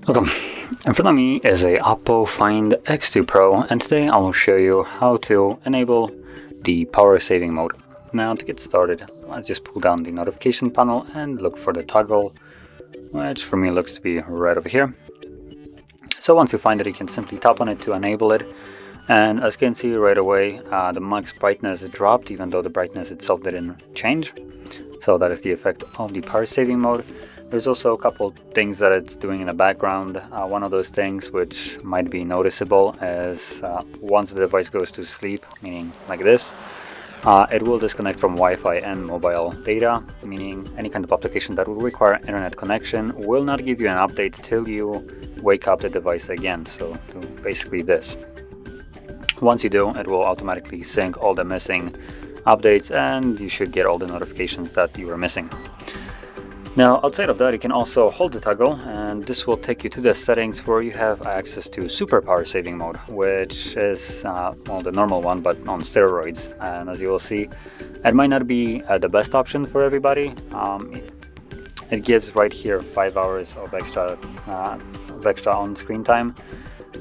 Welcome. In front of me is a OPPO Find X2 Pro, and today I will show you how to enable the power saving mode. Now to get started, let's just pull down the notification panel and look for the toggle, which for me looks to be right over here. So once you find it, you can simply tap on it to enable it, and as you can see right away, the max brightness dropped even though the brightness itself didn't change. So that is the effect of the power saving mode. There's also a couple things that it's doing in the background. One of those things which might be noticeable is once the device goes to sleep, meaning like this, it will disconnect from Wi-Fi and mobile data, meaning any kind of application that will require internet connection will not give you an update till you wake up the device again. So do basically this. Once you do, it will automatically sync all the missing updates and you should get all the notifications that you were missing. Now outside of that, you can also hold the toggle and this will take you to the settings where you have access to super power saving mode, which is well, the normal one but on steroids. And as you will see, it might not be the best option for everybody. It gives right here 5 hours of extra on screen time.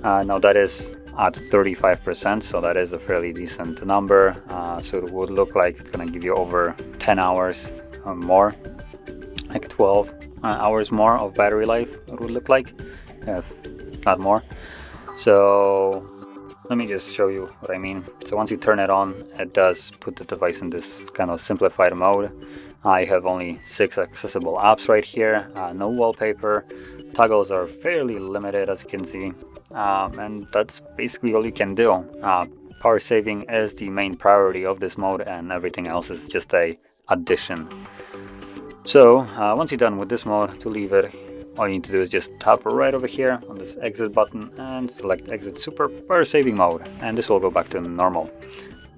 Now that is at 35%, so that is a fairly decent number. So it would look like it's gonna give you over 10 hours more, like 12 hours more of battery life, it would look like, if not more. So let me just show you what I mean. So once you turn it on, it does put the device in this kind of simplified mode. I have only 6 accessible apps right here, no wallpaper. Toggles are fairly limited, as you can see, and that's basically all you can do. Power saving is the main priority of this mode and everything else is just a addition. So once you're done with this mode, to leave it, all you need to do is just tap right over here on this exit button and select exit super power saving mode, and this will go back to normal.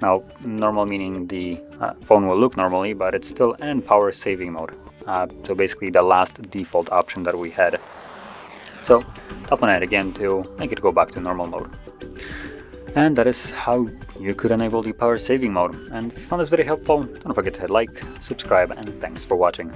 Now normal meaning the phone will look normally, but it's still in power saving mode. So basically the last default option that we had. So tap on it again to make it go back to normal mode. And that is how you could enable the power saving mode. And if you found this video helpful, don't forget to hit like, subscribe, and thanks for watching.